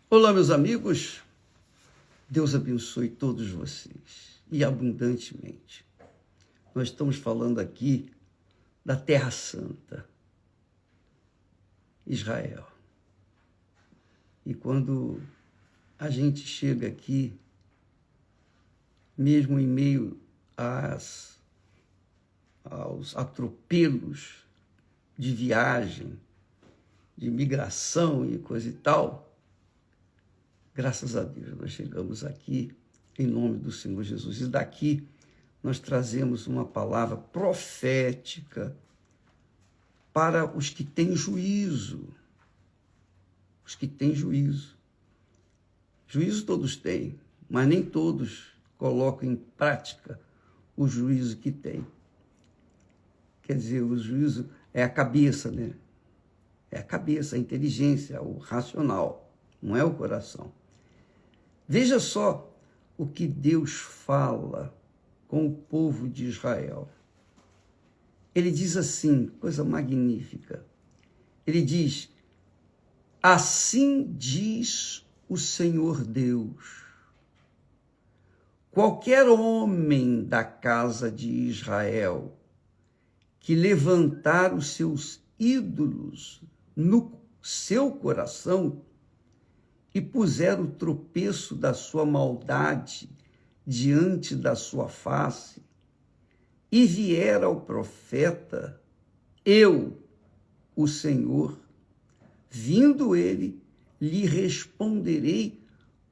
Olá, meus amigos. Deus abençoe todos vocês e abundantemente. Nós estamos falando aqui da Terra Santa, Israel. E quando a gente chega aqui, mesmo em meio aos atropelos de viagem, de migração e coisa e tal, graças a Deus, nós chegamos aqui em nome do Senhor Jesus. E daqui nós trazemos uma palavra profética para os que têm juízo. Os que têm juízo. Juízo todos têm, mas nem todos colocam em prática o juízo que têm. Quer dizer, o juízo é a cabeça, né? É a cabeça, a inteligência, o racional, não é o coração. Veja só o que Deus fala com o povo de Israel. Ele diz assim, coisa magnífica. Ele diz: assim diz o Senhor Deus: qualquer homem da casa de Israel que levantar os seus ídolos no seu coração e puser o tropeço da sua maldade diante da sua face, e vier ao profeta, eu, o Senhor, vindo ele, lhe responderei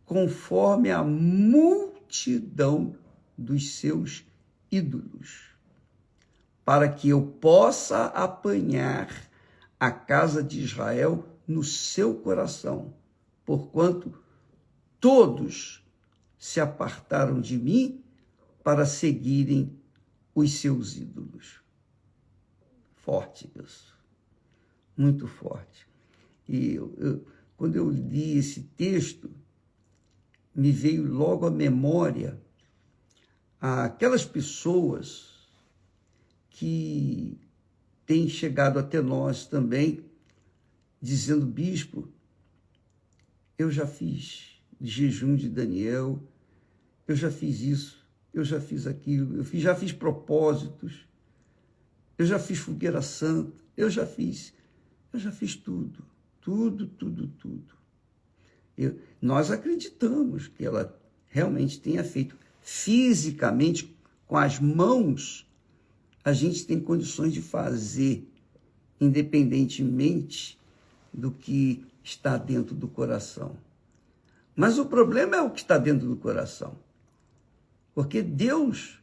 conforme a multidão dos seus ídolos, para que eu possa apanhar a casa de Israel no seu coração, porquanto todos se apartaram de mim para seguirem os seus ídolos. Forte isso, muito forte. E quando eu li esse texto, me veio logo à memória aquelas pessoas que têm chegado até nós também, dizendo: bispo, eu já fiz jejum de Daniel, eu já fiz isso, eu já fiz aquilo, já fiz propósitos, eu já fiz fogueira santa, eu já fiz tudo. Nós acreditamos que ela realmente tenha feito. Fisicamente, com as mãos, a gente tem condições de fazer, independentemente do que está dentro do coração. Mas o problema é o que está dentro do coração. Porque Deus,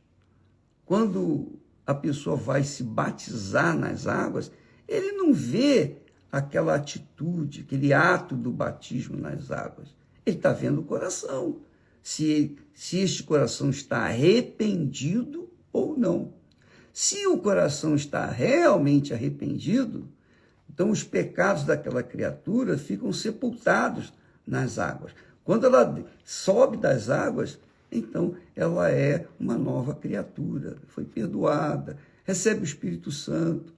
quando a pessoa vai se batizar nas águas, ele não vê aquela atitude, aquele ato do batismo nas águas. Ele está vendo o coração. Se este coração está arrependido ou não. Se o coração está realmente arrependido, então os pecados daquela criatura ficam sepultados nas águas. Quando ela sobe das águas, então ela é uma nova criatura, foi perdoada, recebe o Espírito Santo.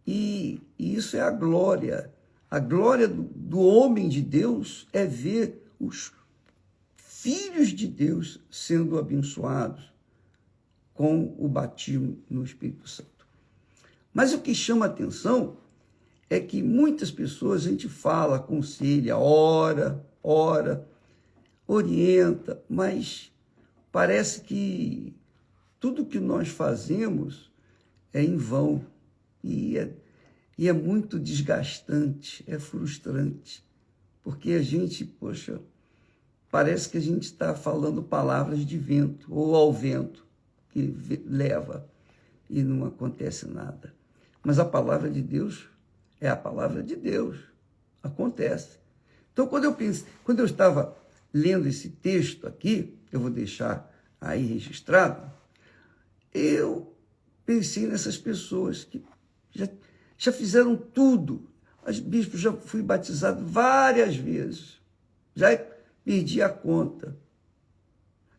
E isso é a glória. A glória do homem de Deus é ver os filhos de Deus sendo abençoados com o batismo no Espírito Santo. Mas o que chama a atenção é que muitas pessoas, a gente fala, aconselha, ora, orienta, mas parece que tudo que nós fazemos é em vão e é muito desgastante, é frustrante, porque a gente, parece que a gente está falando palavras de vento ou ao vento que leva e não acontece nada. Mas a palavra de Deus é a palavra de Deus, acontece. Então, quando eu estava lendo esse texto aqui, eu vou deixar aí registrado, eu pensei nessas pessoas que já fizeram tudo. Mas, bispo, já fui batizado várias vezes, já perdi a conta,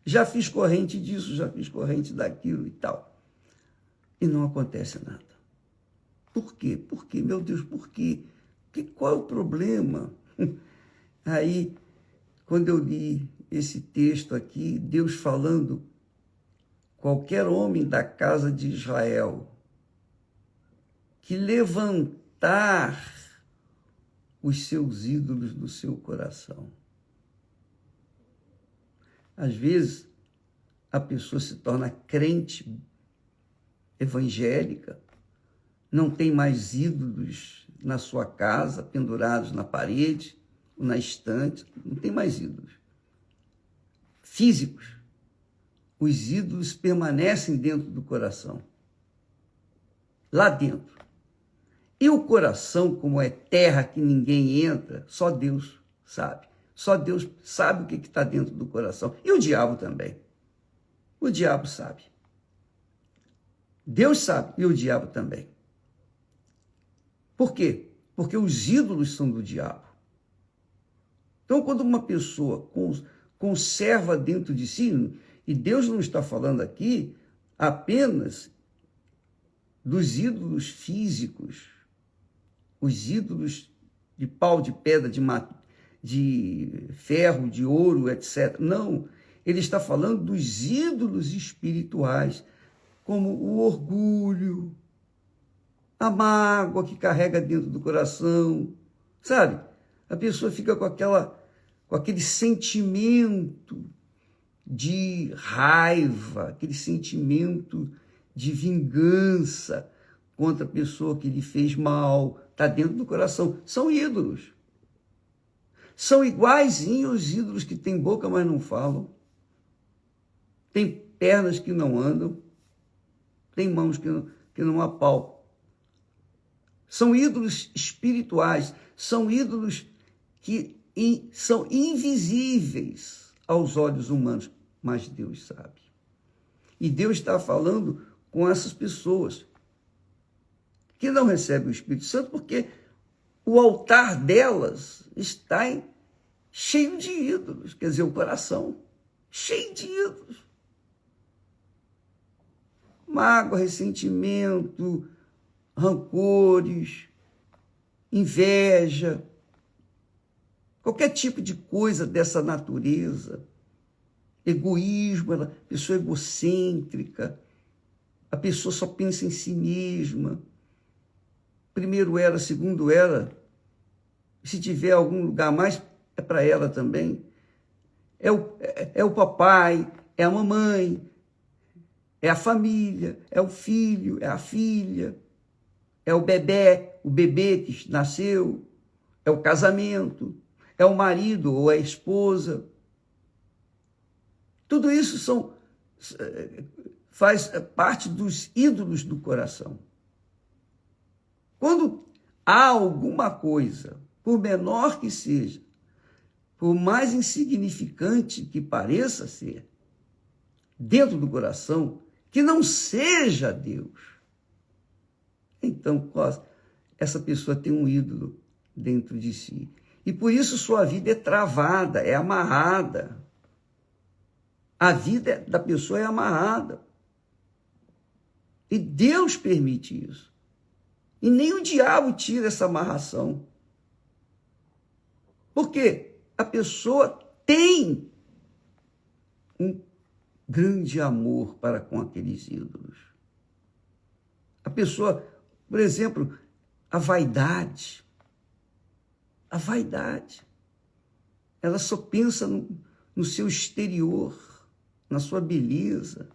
já fiz corrente disso, já fiz corrente daquilo e tal. E não acontece nada. Por quê? Por quê? Meu Deus, por quê? Qual é o problema? Aí, quando eu li esse texto aqui, Deus falando, qualquer homem da casa de Israel que levantar os seus ídolos do seu coração. Às vezes, a pessoa se torna crente evangélica, não tem mais ídolos na sua casa, pendurados na parede, ou na estante, não tem mais ídolos físicos. Os ídolos permanecem dentro do coração, lá dentro. E o coração, como é terra que ninguém entra, só Deus sabe. Só Deus sabe o que está dentro do coração. E o diabo também. O diabo sabe. Deus sabe e o diabo também. Por quê? Porque os ídolos são do diabo. Então, quando uma pessoa conserva dentro de si, e Deus não está falando aqui apenas dos ídolos físicos, os ídolos de pau, de pedra, de ferro, de ouro, etc. Não, ele está falando dos ídolos espirituais, como o orgulho, a mágoa que carrega dentro do coração, sabe? A pessoa fica com aquele sentimento de raiva, aquele sentimento de vingança contra a pessoa que lhe fez mal, está dentro do coração. São ídolos. São iguaizinhos os ídolos que têm boca, mas não falam. Tem pernas que não andam. Tem mãos que não apalpam. São ídolos espirituais. São ídolos que são invisíveis aos olhos humanos, mas Deus sabe. E Deus está falando com essas pessoas que não recebem o Espírito Santo porque o altar delas está cheio de ídolos, quer dizer, o coração cheio de ídolos. Mágoa, ressentimento, rancores, inveja, qualquer tipo de coisa dessa natureza, egoísmo, a pessoa egocêntrica, a pessoa só pensa em si mesma, primeiro ela, segundo ela, se tiver algum lugar mais, é para ela também, é o papai, é a mamãe, é a família, é o filho, é a filha, é o bebê que nasceu, é o casamento, é o marido ou a esposa. Tudo isso faz parte dos ídolos do coração. Quando há alguma coisa, por menor que seja, por mais insignificante que pareça ser, dentro do coração, que não seja Deus, então essa pessoa tem um ídolo dentro de si. E por isso sua vida é travada, é amarrada. A vida da pessoa é amarrada. E Deus permite isso. E nem o diabo tira essa amarração. Porque a pessoa tem um grande amor para com aqueles ídolos. A pessoa, por exemplo, a vaidade. A vaidade. Ela só pensa no seu exterior, na sua beleza,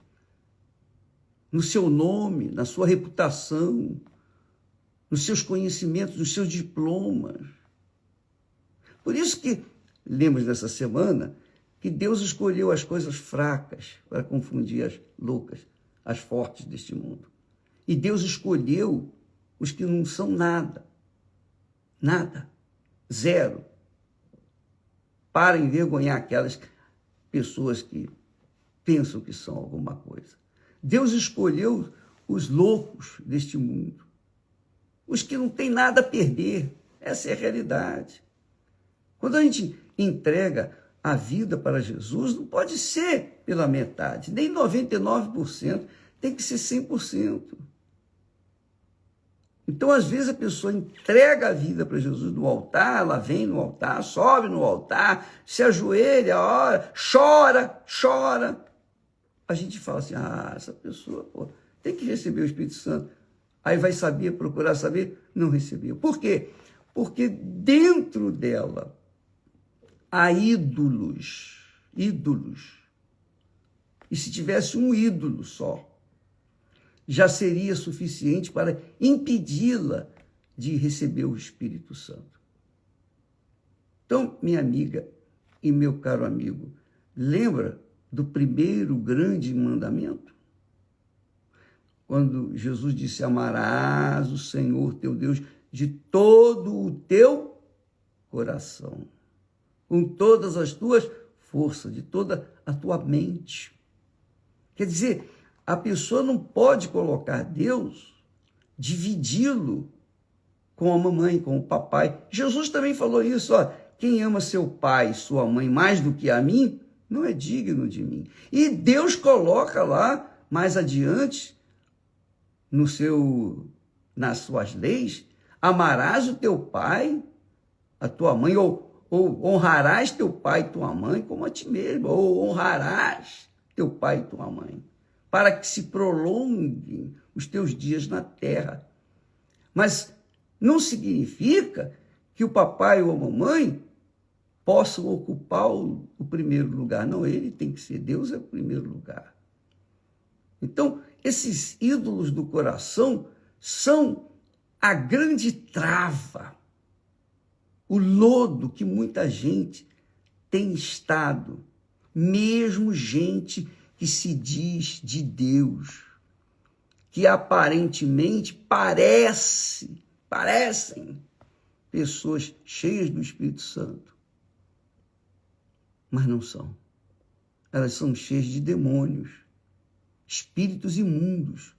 no seu nome, na sua reputação, nos seus conhecimentos, nos seus diplomas. Por isso que, lemos nessa semana, que Deus escolheu as coisas fracas para confundir as loucas, as fortes deste mundo. E Deus escolheu os que não são nada. Nada. Zero. Para envergonhar aquelas pessoas que pensam que são alguma coisa. Deus escolheu os loucos deste mundo. Os que não têm nada a perder. Essa é a realidade. Quando a gente entrega a vida para Jesus, não pode ser pela metade, nem 99%, tem que ser 100%. Então, às vezes, a pessoa entrega a vida para Jesus no altar, ela vem no altar, sobe no altar, se ajoelha, ora, chora. A gente fala assim, essa pessoa tem que receber o Espírito Santo. Aí vai saber, procurar saber, não recebeu. Por quê? Porque dentro dela há ídolos. E se tivesse um ídolo só, já seria suficiente para impedi-la de receber o Espírito Santo. Então, minha amiga e meu caro amigo, lembra do primeiro grande mandamento? Quando Jesus disse, amarás o Senhor teu Deus de todo o teu coração, com todas as tuas forças, de toda a tua mente. Quer dizer, a pessoa não pode colocar Deus, dividi-lo com a mamãe, com o papai. Jesus também falou isso, quem ama seu pai e sua mãe mais do que a mim, não é digno de mim. E Deus coloca lá, mais adiante, nas suas leis, amarás o teu pai, a tua mãe, ou honrarás teu pai e tua mãe como a ti mesmo, ou honrarás teu pai e tua mãe, para que se prolonguem os teus dias na terra. Mas não significa que o papai ou a mamãe possam ocupar o primeiro lugar. Não, ele tem que ser, Deus é o primeiro lugar. Então, esses ídolos do coração são a grande trava, o lodo que muita gente tem estado, mesmo gente que se diz de Deus, que aparentemente parecem pessoas cheias do Espírito Santo, mas não são. Elas são cheias de demônios, espíritos imundos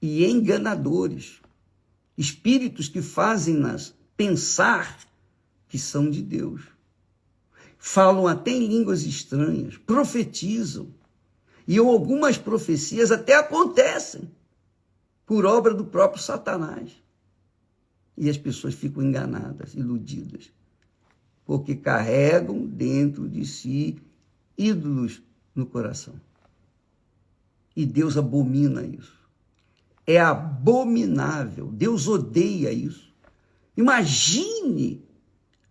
e enganadores, espíritos que fazem-nas pensar que são de Deus. Falam até em línguas estranhas, profetizam, e algumas profecias até acontecem por obra do próprio Satanás. E as pessoas ficam enganadas, iludidas, porque carregam dentro de si ídolos no coração. E Deus abomina isso. É abominável. Deus odeia isso. Imagine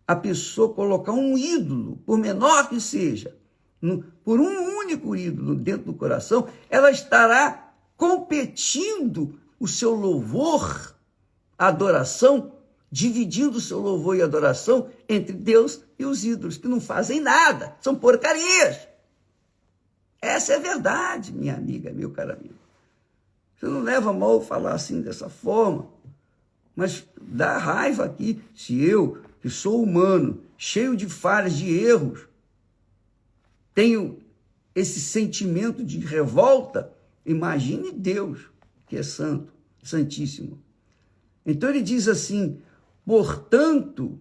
a pessoa colocar um ídolo, por menor que seja, por um único ídolo dentro do coração, ela estará competindo o seu louvor, a adoração, dividindo o seu louvor e adoração entre Deus e os ídolos, que não fazem nada, são porcarias. Essa é a verdade, minha amiga, meu caro amigo. Você não leva mal falar assim dessa forma, mas dá raiva aqui se eu, que sou humano, cheio de falhas, de erros, tenho esse sentimento de revolta. Imagine Deus, que é santo, santíssimo. Então ele diz assim, portanto,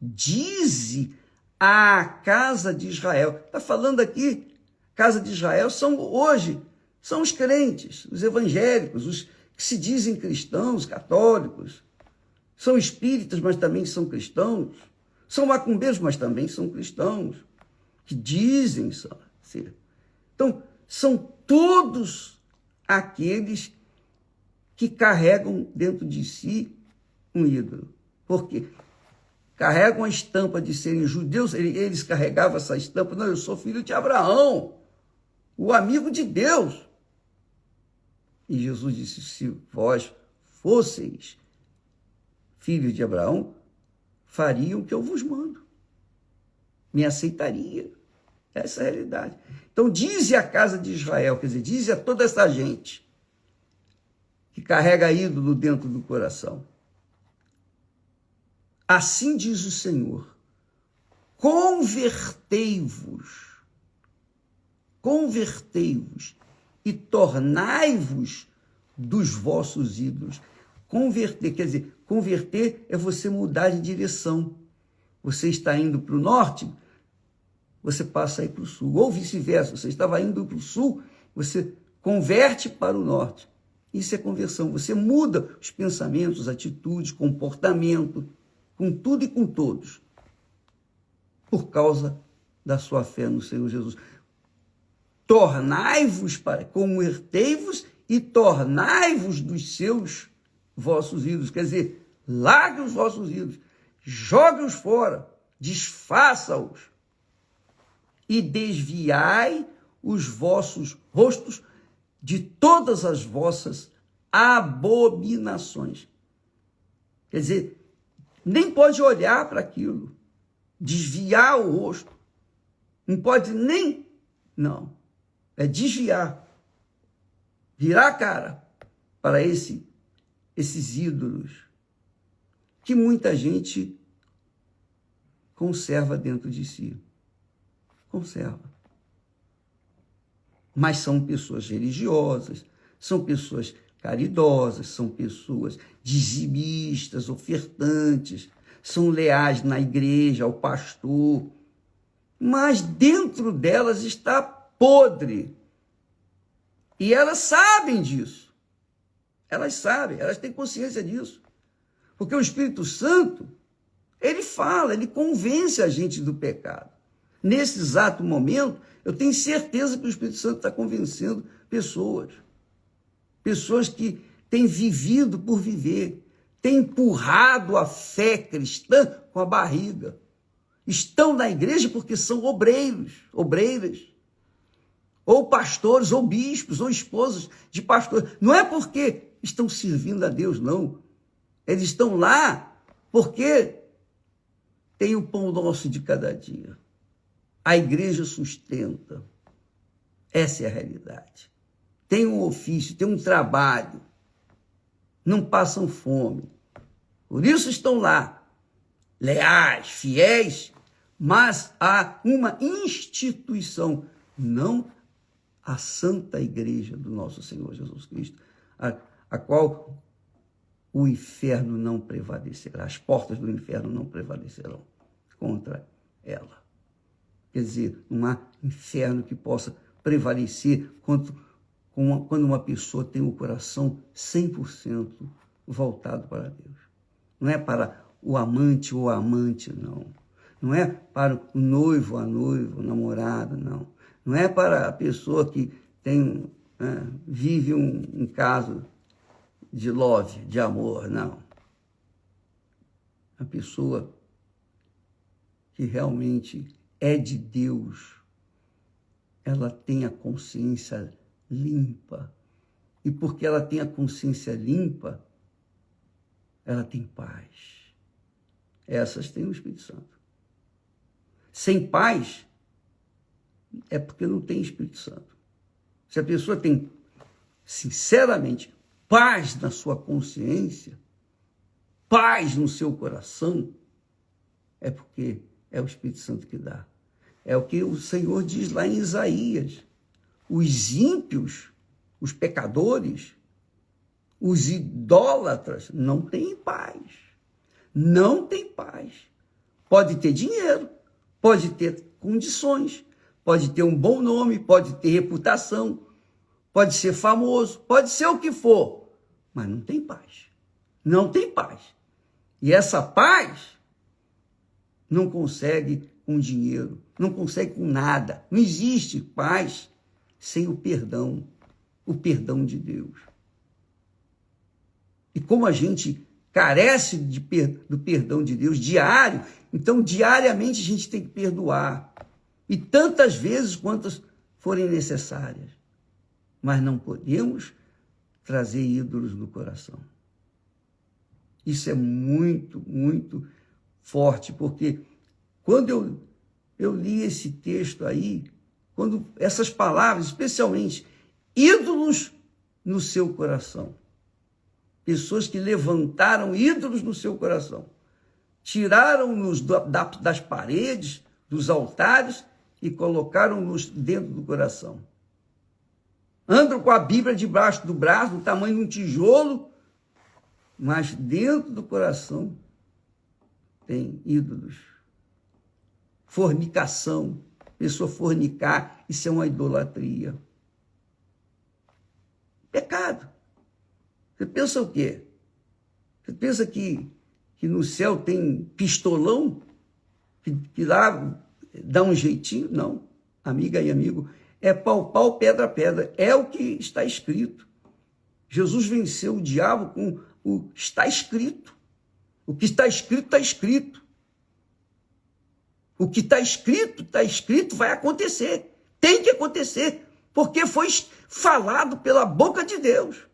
dize à casa de Israel. Está falando aqui, casa de Israel são os crentes, os evangélicos, os que se dizem cristãos, católicos, são espíritas, mas também são cristãos, são macumbeiros, mas também são cristãos, que dizem ser. Então, são todos aqueles que carregam dentro de si um ídolo. Por quê? Carregam a estampa de serem judeus, eles carregavam essa estampa, não, eu sou filho de Abraão, o amigo de Deus. E Jesus disse, se vós fosseis filhos de Abraão, fariam o que eu vos mando. Me aceitaria. Essa é a realidade. Então, dize à casa de Israel, quer dizer, dize a toda essa gente que carrega ídolo dentro do coração. Assim diz o Senhor, convertei-vos e tornai-vos dos vossos ídolos. Converter, quer dizer, converter é você mudar de direção. Você está indo para o norte, você passa a ir para o sul. Ou vice-versa, você estava indo para o sul, você converte para o norte. Isso é conversão. Você muda os pensamentos, atitudes, comportamento, com tudo e com todos, por causa da sua fé no Senhor Jesus. Tornai-vos, convertei-vos e tornai-vos dos vossos ídolos. Quer dizer, largue os vossos ídolos, jogue-os fora, desfaça-os e desviai os vossos rostos de todas as vossas abominações. Quer dizer, nem pode olhar para aquilo, desviar o rosto, não pode nem, não, é desviar, virar a cara para esses ídolos que muita gente conserva dentro de si. Conserva. Mas são pessoas religiosas, são pessoas caridosas, são pessoas dizimistas, ofertantes, são leais na igreja, ao pastor, mas dentro delas está podre. E elas sabem disso. Elas sabem, elas têm consciência disso. Porque o Espírito Santo, ele fala, ele convence a gente do pecado. Nesse exato momento, eu tenho certeza que o Espírito Santo está convencendo pessoas. Pessoas que têm vivido por viver, têm empurrado a fé cristã com a barriga. Estão na igreja porque são obreiros, obreiras, ou pastores, ou bispos, ou esposas de pastores. Não é porque estão servindo a Deus, não. Eles estão lá porque tem o pão nosso de cada dia. A igreja sustenta. Essa é a realidade. Tem um ofício, tem um trabalho. Não passam fome. Por isso estão lá, leais, fiéis, mas há uma instituição, não a Santa Igreja do nosso Senhor Jesus Cristo, a qual o inferno não prevalecerá, as portas do inferno não prevalecerão contra ela. Quer dizer, não há inferno que possa prevalecer quando uma pessoa tem o coração 100% voltado para Deus. Não é para o amante ou a amante, não. Não é para o noivo, a noiva, o namorado, não. Não é para a pessoa que vive um caso de love, de amor, não. A pessoa que realmente é de Deus, ela tem a consciência limpa. E porque ela tem a consciência limpa, ela tem paz. Essas têm o Espírito Santo. Sem paz, é porque não tem Espírito Santo. Se a pessoa tem, sinceramente, paz na sua consciência, paz no seu coração, é porque é o Espírito Santo que dá. É o que o Senhor diz lá em Isaías. Os ímpios, os pecadores, os idólatras não têm paz. Não têm paz. Pode ter dinheiro, pode ter condições, pode ter um bom nome, pode ter reputação, pode ser famoso, pode ser o que for, mas não tem paz. Não tem paz. E essa paz não consegue com dinheiro, não consegue com nada. Não existe paz sem o perdão de Deus. E como a gente carece do perdão de Deus diário, então diariamente a gente tem que perdoar. E tantas vezes quantas forem necessárias. Mas não podemos trazer ídolos no coração. Isso é muito, muito forte, porque quando eu li esse texto aí, quando essas palavras, especialmente, ídolos no seu coração, pessoas que levantaram ídolos no seu coração, tiraram-nos das paredes, dos altares e colocaram-nos dentro do coração. Andam com a Bíblia debaixo do braço, do tamanho de um tijolo, mas dentro do coração tem ídolos. Fornicação, pessoa fornicar, isso é uma idolatria. Pecado. Você pensa o quê? Você pensa que no céu tem pistolão? Que lá dá um jeitinho? Não. Amiga e amigo, é pau, pau, pedra, pedra. É o que está escrito. Jesus venceu o diabo com o está escrito. O que está escrito, está escrito. O que está escrito, vai acontecer. Tem que acontecer, porque foi falado pela boca de Deus.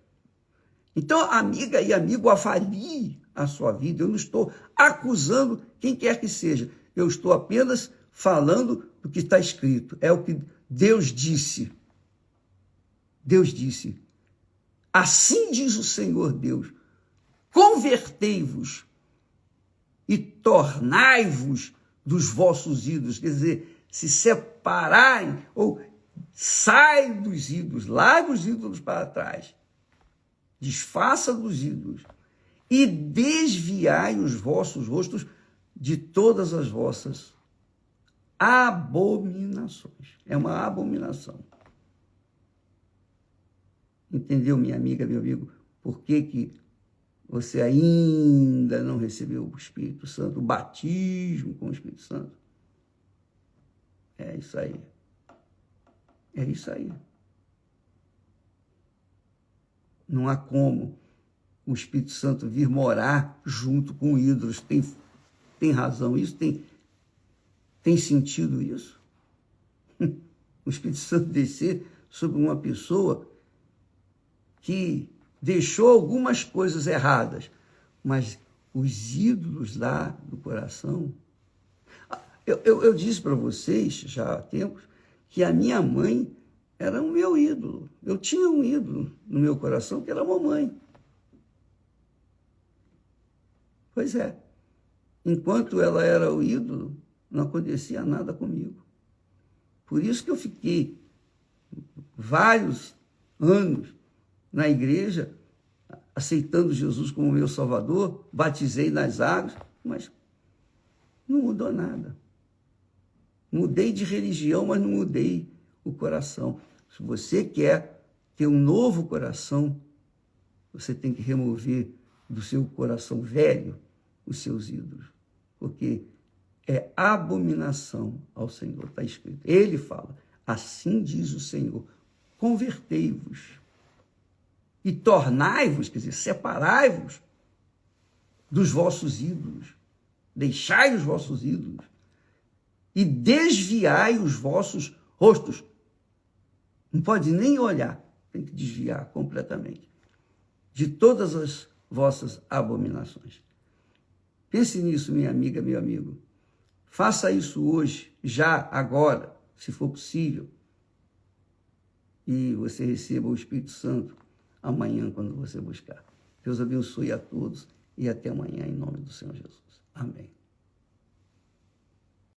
Então, amiga e amigo, avalie a sua vida. Eu não estou acusando quem quer que seja. Eu estou apenas falando do que está escrito. É o que Deus disse. Deus disse. Assim diz o Senhor Deus: convertei-vos e tornai-vos dos vossos ídolos. Quer dizer, se separai ou sai dos ídolos, larga os ídolos para trás, desfaça dos ídolos e desviai os vossos rostos de todas as vossas abominações. É uma abominação. Entendeu, minha amiga, meu amigo? Por que você ainda não recebeu o Espírito Santo, o batismo com o Espírito Santo? É isso aí. É isso aí. Não há como o Espírito Santo vir morar junto com ídolos. Tem razão isso? Tem sentido isso? O Espírito Santo descer sobre uma pessoa que deixou algumas coisas erradas, mas os ídolos lá do coração... Eu disse para vocês, já há tempos, que a minha mãe era o meu ídolo. Eu tinha um ídolo no meu coração, que era a mamãe. Pois é. Enquanto ela era o ídolo, não acontecia nada comigo. Por isso que eu fiquei vários anos na igreja, aceitando Jesus como meu Salvador, batizei nas águas, mas não mudou nada. Mudei de religião, mas não mudei o coração. Se você quer ter um novo coração, você tem que remover do seu coração velho os seus ídolos, porque é abominação ao Senhor, está escrito. Ele fala, assim diz o Senhor, convertei-vos e tornai-vos, quer dizer, separai-vos dos vossos ídolos, deixai os vossos ídolos e desviai os vossos rostos. Não pode nem olhar, tem que desviar completamente de todas as vossas abominações. Pense nisso, minha amiga, meu amigo. Faça isso hoje, já, agora, se for possível, e você receba o Espírito Santo amanhã, quando você buscar. Deus abençoe a todos e até amanhã, em nome do Senhor Jesus. Amém.